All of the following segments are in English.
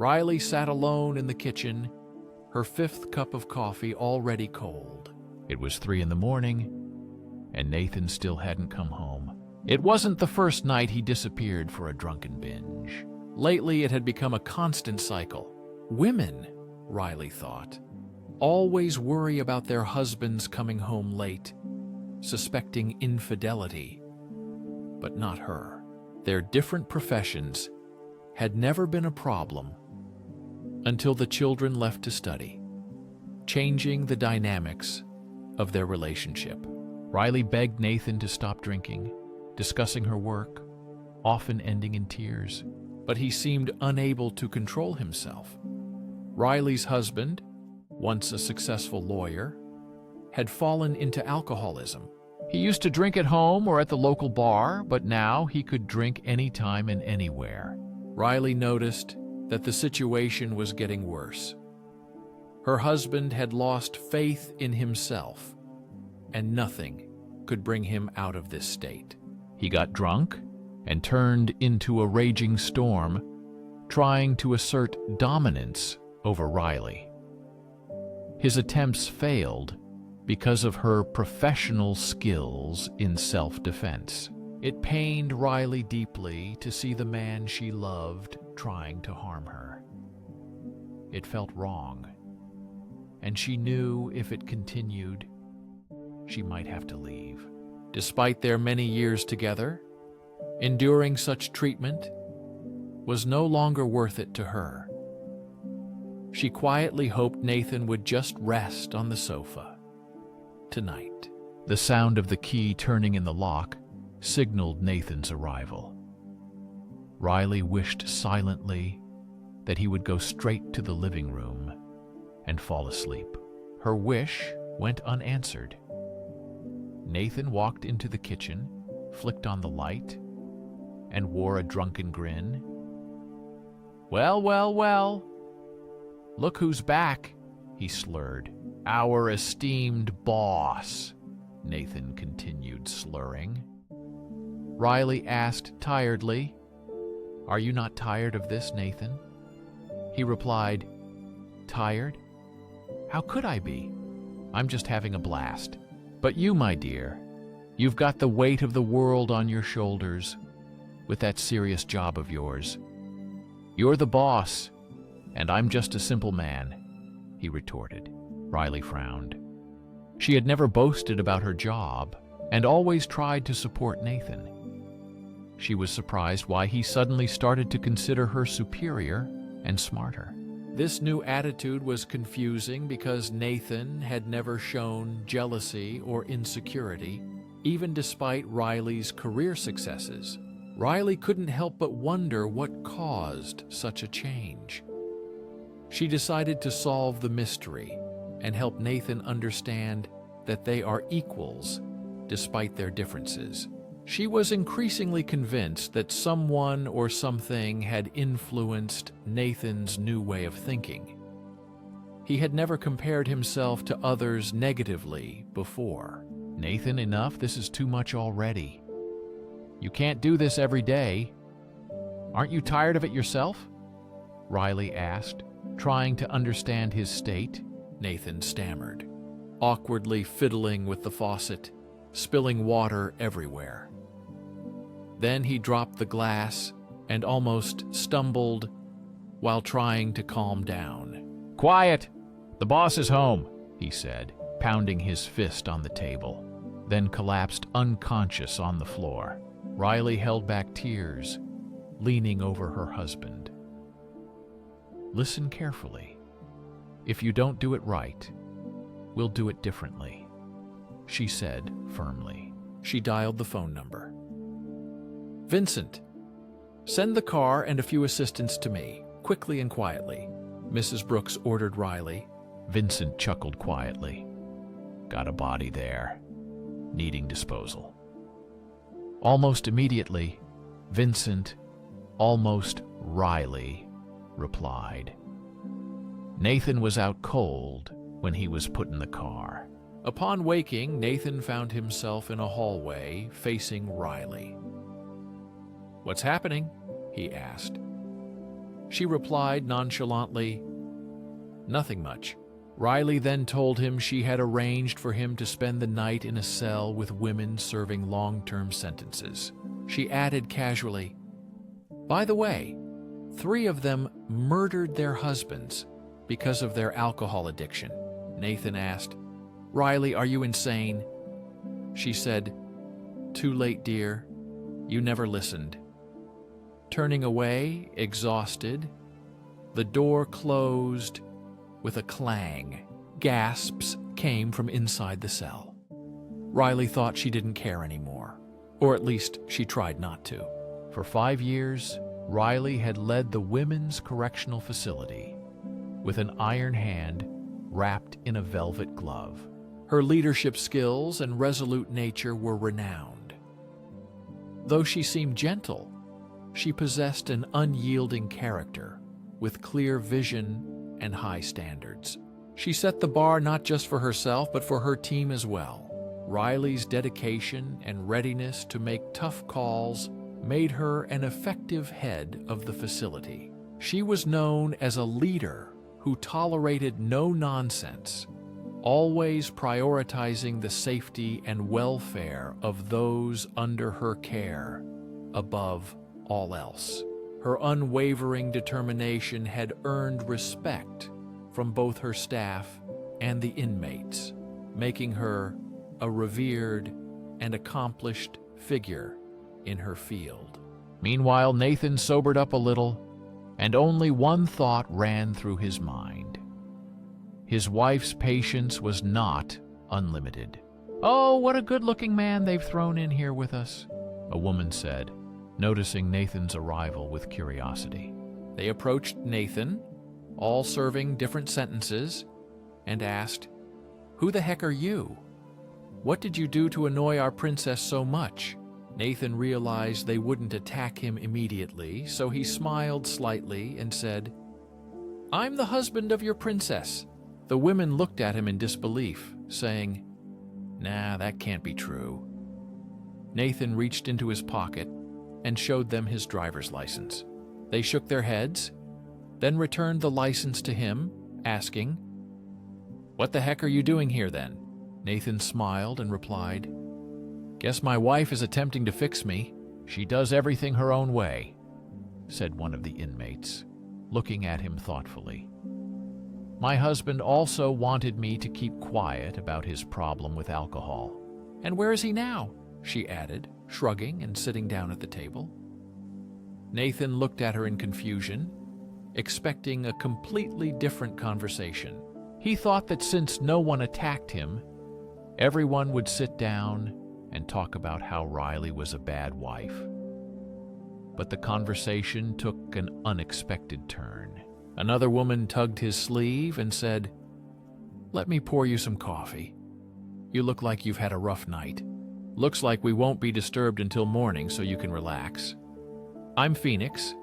Riley sat alone in the kitchen, her fifth cup of coffee already cold. It was 3 in the morning, and Nathan still hadn't come home. It wasn't the first night he disappeared for a drunken binge. Lately, it had become a constant cycle. Women, Riley thought, always worry about their husbands coming home late, suspecting infidelity, but not her. Their different professions had never been a problem until the children left to study, changing the dynamics of their relationship. Riley begged Nathan to stop drinking, discussing her work, often ending in tears, but he seemed unable to control himself. Riley's husband, once a successful lawyer, had fallen into alcoholism. He used to drink at home or at the local bar, but now he could drink anytime and anywhere. Riley noticed that the situation was getting worse. Her husband had lost faith in himself, and nothing could bring him out of this state. He got drunk and turned into a raging storm, trying to assert dominance over Riley. His attempts failed because of her professional skills in self-defense. It pained Riley deeply to see the man she loved trying to harm her. It felt wrong, and she knew if it continued, she might have to leave. Despite their many years together, enduring such treatment was no longer worth it to her. She quietly hoped Nathan would just rest on the sofa tonight. The sound of the key turning in the lock signaled Nathan's arrival. Riley wished silently that he would go straight to the living room and fall asleep. Her wish went unanswered. Nathan walked into the kitchen, flicked on the light, and wore a drunken grin. "Well, well, well. Look who's back," he slurred. "Our esteemed boss," Nathan continued slurring. Riley asked tiredly, "Are you not tired of this, Nathan?" He replied, "Tired? How could I be? I'm just having a blast. But you, my dear, you've got the weight of the world on your shoulders with that serious job of yours. You're the boss, and I'm just a simple man," he retorted. Riley frowned. She had never boasted about her job and always tried to support Nathan. She was surprised why he suddenly started to consider her superior and smarter. This new attitude was confusing because Nathan had never shown jealousy or insecurity, even despite Riley's career successes. Riley couldn't help but wonder what caused such a change. She decided to solve the mystery and help Nathan understand that they are equals despite their differences. She was increasingly convinced that someone or something had influenced Nathan's new way of thinking. He had never compared himself to others negatively before. "Nathan, enough. This is too much already. You can't do this every day. Aren't you tired of it yourself?" Riley asked, trying to understand his state. Nathan stammered, awkwardly fiddling with the faucet, spilling water everywhere. Then he dropped the glass and almost stumbled while trying to calm down. "Quiet! The boss is home," he said, pounding his fist on the table, then collapsed unconscious on the floor. Riley held back tears, leaning over her husband. "Listen carefully. If you don't do it right, we'll do it differently," she said firmly. She dialed the phone number. "Vincent, send the car and a few assistants to me, quickly and quietly," Mrs. Brooks ordered Riley. Vincent chuckled quietly. "Got a body there, needing disposal." Almost immediately, Vincent, almost Riley, replied. Nathan was out cold when he was put in the car. Upon waking, Nathan found himself in a hallway facing Riley. "What's happening?" he asked. She replied nonchalantly, "Nothing much." Riley then told him she had arranged for him to spend the night in a cell with women serving long-term sentences. She added casually, "By the way, 3 of them murdered their husbands because of their alcohol addiction." Nathan asked, "Riley, are you insane?" She said, "Too late, dear. You never listened." Turning away, exhausted, the door closed with a clang. Gasps came from inside the cell. Riley thought she didn't care anymore, or at least she tried not to. For 5 years, Riley had led the women's correctional facility with an iron hand wrapped in a velvet glove. Her leadership skills and resolute nature were renowned. Though she seemed gentle, she possessed an unyielding character with clear vision and high standards. She set the bar not just for herself, but for her team as well. Riley's dedication and readiness to make tough calls made her an effective head of the facility. She was known as a leader who tolerated no nonsense, always prioritizing the safety and welfare of those under her care above all else. Her unwavering determination had earned respect from both her staff and the inmates, making her a revered and accomplished figure in her field. Meanwhile, Nathan sobered up a little, and only one thought ran through his mind. His wife's patience was not unlimited. "Oh, what a good-looking man they've thrown in here with us," a woman said, noticing Nathan's arrival with curiosity. They approached Nathan, all serving different sentences, and asked, "Who the heck are you? What did you do to annoy our princess so much?" Nathan realized they wouldn't attack him immediately, so he smiled slightly and said, "I'm the husband of your princess." The women looked at him in disbelief, saying, "Nah, that can't be true." Nathan reached into his pocket and showed them his driver's license. They shook their heads, then returned the license to him, asking, "What the heck are you doing here then?" Nathan smiled and replied, "Guess my wife is attempting to fix me. She does everything her own way," said one of the inmates, looking at him thoughtfully. "My husband also wanted me to keep quiet about his problem with alcohol." "And where is he now?" she added, shrugging and sitting down at the table. Nathan looked at her in confusion, expecting a completely different conversation. He thought that since no one attacked him, everyone would sit down and talk about how Riley was a bad wife. But the conversation took an unexpected turn. Another woman tugged his sleeve and said, "Let me pour you some coffee. You look like you've had a rough night. Looks like we won't be disturbed until morning, so you can relax. I'm Phoenix,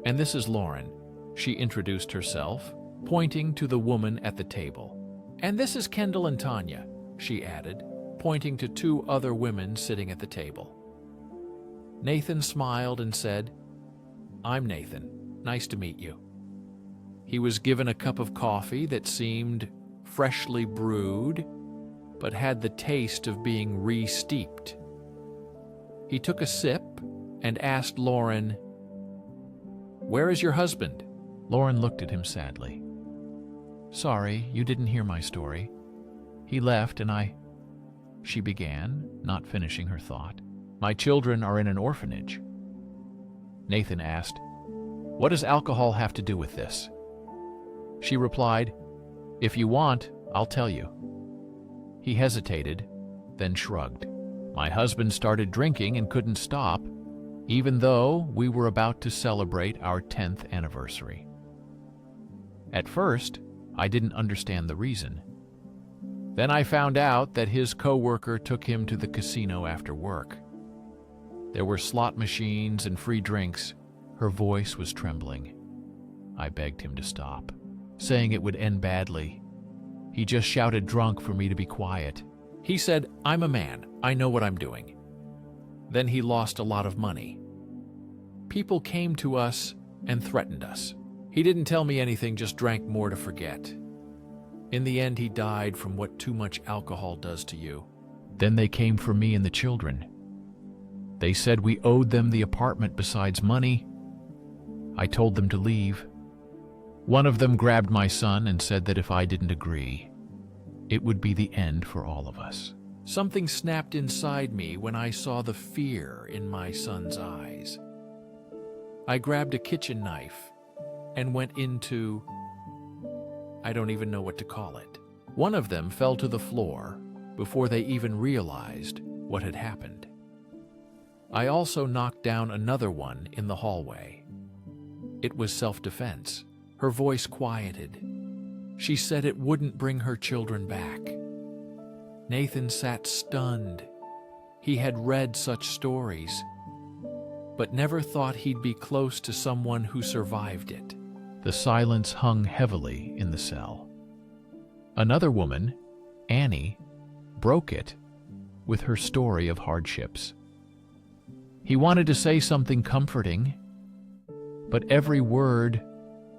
and this is Lauren," she introduced herself, pointing to the woman at the table. "And this is Kendall and Tanya," she added, pointing to 2 other women sitting at the table. Nathan smiled and said, "I'm Nathan. Nice to meet you." He was given a cup of coffee that seemed freshly brewed, but had the taste of being re-steeped. He took a sip and asked Lauren, "Where is your husband?" Lauren looked at him sadly. "Sorry, you didn't hear my story. He left and she began, not finishing her thought. "My children are in an orphanage." Nathan asked, "What does alcohol have to do with this?" She replied, "If you want, I'll tell you." He hesitated, then shrugged. "My husband started drinking and couldn't stop, even though we were about to celebrate our 10th anniversary. At first, I didn't understand the reason. Then I found out that his coworker took him to the casino after work. There were slot machines and free drinks." Her voice was trembling. I begged him to stop, saying it would end badly. He just shouted drunk for me to be quiet. He said, "I'm a man. I know what I'm doing." Then he lost a lot of money. People came to us and threatened us. He didn't tell me anything, just drank more to forget. In the end, he died from what too much alcohol does to you. Then they came for me and the children. They said we owed them the apartment besides money. I told them to leave. One of them grabbed my son and said that if I didn't agree, it would be the end for all of us. Something snapped inside me when I saw the fear in my son's eyes. I grabbed a kitchen knife and went into... I don't even know what to call it. One of them fell to the floor before they even realized what had happened. I also knocked down another one in the hallway. It was self-defense. Her voice quieted. She said it wouldn't bring her children back. Nathan sat stunned. He had read such stories, but never thought he'd be close to someone who survived it. The silence hung heavily in the cell. Another woman, Annie, broke it with her story of hardships. He wanted to say something comforting, but every word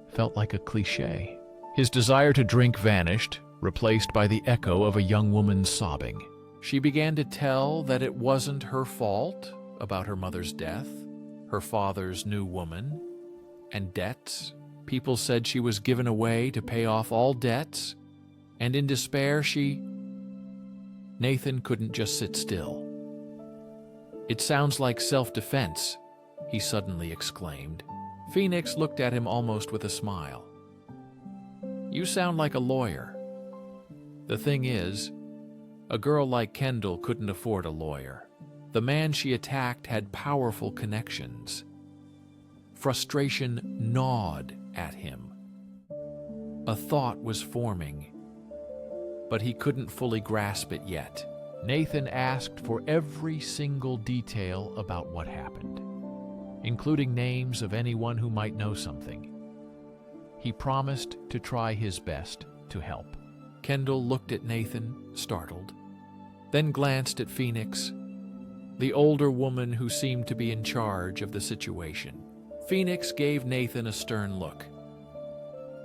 felt like a cliché. His desire to drink vanished, replaced by the echo of a young woman sobbing. She began to tell that it wasn't her fault about her mother's death, her father's new woman, and debts. People said she was given away to pay off all debts, and in despair Nathan couldn't just sit still. "It sounds like self-defense," he suddenly exclaimed. Phoenix looked at him almost with a smile. "You sound like a lawyer." The thing is, a girl like Kendall couldn't afford a lawyer. The man she attacked had powerful connections. Frustration gnawed at him. A thought was forming, but he couldn't fully grasp it yet. Nathan asked for every single detail about what happened, including names of anyone who might know something. He promised to try his best to help. Kendall looked at Nathan, startled, then glanced at Phoenix, the older woman who seemed to be in charge of the situation. Phoenix gave Nathan a stern look.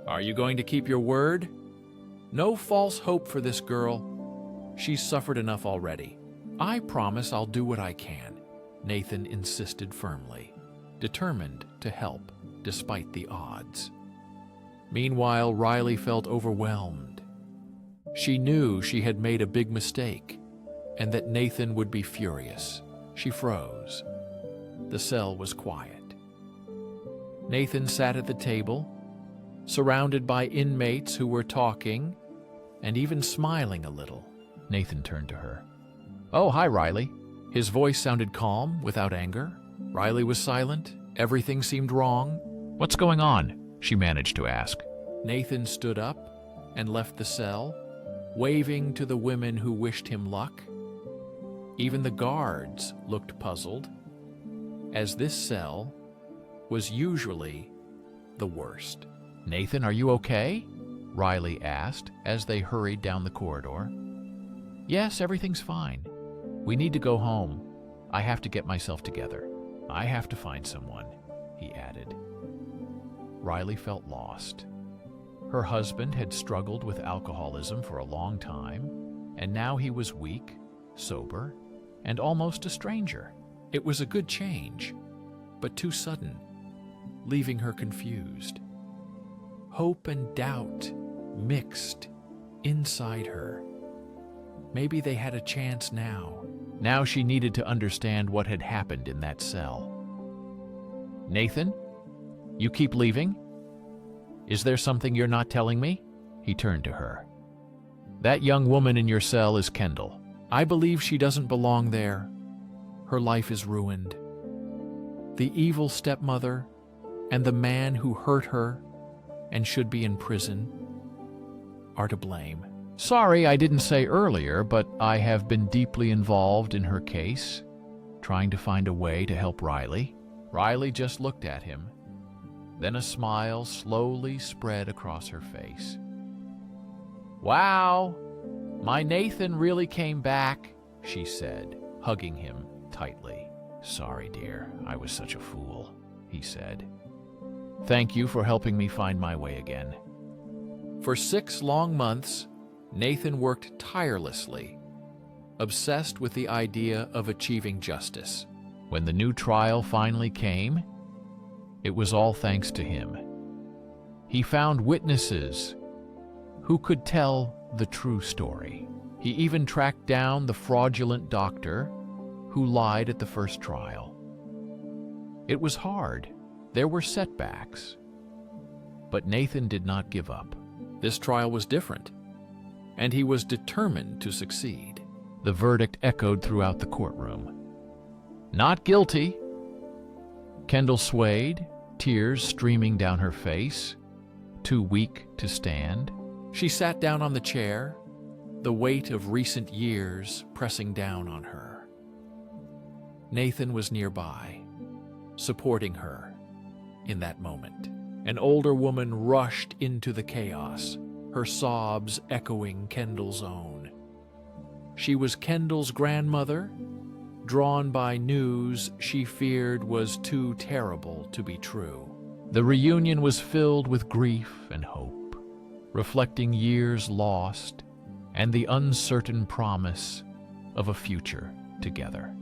"Are you going to keep your word? No false hope for this girl. She's suffered enough already." "I promise I'll do what I can," Nathan insisted firmly, determined to help despite the odds. Meanwhile, Riley felt overwhelmed. She knew she had made a big mistake and that Nathan would be furious. She froze. The cell was quiet. Nathan sat at the table, surrounded by inmates who were talking and even smiling a little. Nathan turned to her. "Oh, hi, Riley." His voice sounded calm, without anger. Riley was silent. Everything seemed wrong. "What's going on?" she managed to ask. Nathan stood up and left the cell, waving to the women who wished him luck. Even the guards looked puzzled, as this cell was usually the worst. "Nathan, are you okay?" Riley asked as they hurried down the corridor. "Yes, everything's fine. We need to go home. I have to get myself together. I have to find someone," he added. Riley felt lost. Her husband had struggled with alcoholism for a long time, and now he was weak, sober, and almost a stranger. It was a good change, but too sudden, leaving her confused. Hope and doubt mixed inside her. Maybe they had a chance now. Now she needed to understand what had happened in that cell. "Nathan, you keep leaving? Is there something you're not telling me?" He turned to her. "That young woman in your cell is Kendall. I believe she doesn't belong there. Her life is ruined. The evil stepmother and the man who hurt her and should be in prison are to blame. Sorry I didn't say earlier, but I have been deeply involved in her case, trying to find a way to help Riley." Riley just looked at him. Then a smile slowly spread across her face. "Wow, my Nathan really came back," she said, hugging him tightly. "Sorry, dear, I was such a fool," he said. Thank you for helping me find my way again." For 6 long months, Nathan worked tirelessly, obsessed with the idea of achieving justice. When the new trial finally came, it was all thanks to him. He found witnesses who could tell the true story. He even tracked down the fraudulent doctor who lied at the first trial. It was hard. There were setbacks. But Nathan did not give up. This trial was different, and he was determined to succeed. The verdict echoed throughout the courtroom. Not guilty. Kendall swayed, tears streaming down her face, too weak to stand. She sat down on the chair, the weight of recent years pressing down on her. Nathan was nearby, supporting her in that moment. An older woman rushed into the chaos, her sobs echoing Kendall's own. She was Kendall's grandmother, drawn by news she feared was too terrible to be true. The reunion was filled with grief and hope, reflecting years lost and the uncertain promise of a future together.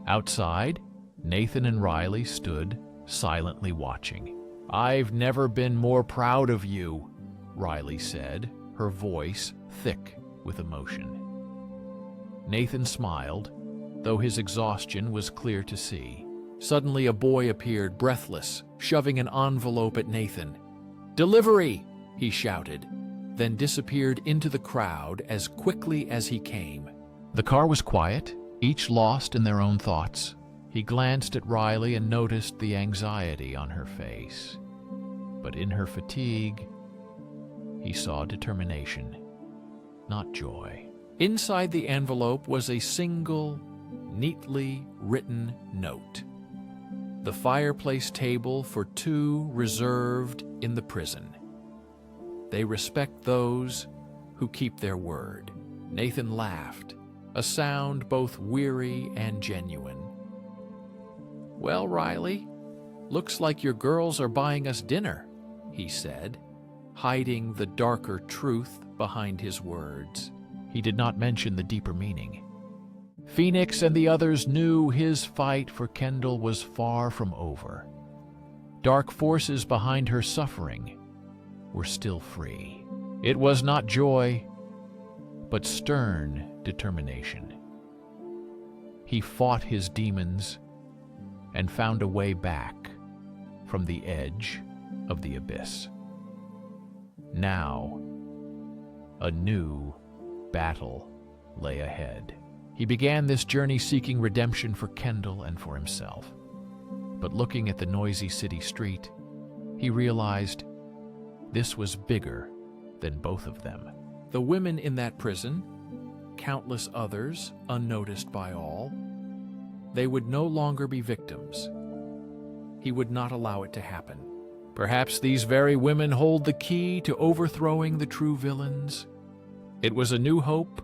Outside, Nathan and Riley stood silently watching. "I've never been more proud of you," Riley said, her voice thick with emotion. Nathan smiled, though his exhaustion was clear to see. Suddenly a boy appeared, breathless, shoving an envelope at Nathan. "Delivery!" he shouted, then disappeared into the crowd as quickly as he came. The car was quiet, each lost in their own thoughts. He glanced at Riley and noticed the anxiety on her face. But in her fatigue, he saw determination, not joy. Inside the envelope was a single, neatly written note. The fireplace table for 2 reserved in the prison. They respect those who keep their word. Nathan laughed, a sound both weary and genuine. "Well, Riley, looks like your girls are buying us dinner," he said, hiding the darker truth behind his words. He did not mention the deeper meaning. Phoenix and the others knew his fight for Kendall was far from over. Dark forces behind her suffering were still free. It was not joy, but stern determination. He fought his demons and found a way back from the edge of the abyss. Now, a new battle lay ahead. He began this journey seeking redemption for Kendall and for himself. But looking at the noisy city street, he realized this was bigger than both of them. The women in that prison, countless others unnoticed by all, they would no longer be victims. He would not allow it to happen. Perhaps these very women hold the key to overthrowing the true villains. It was a new hope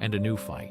and a new fight.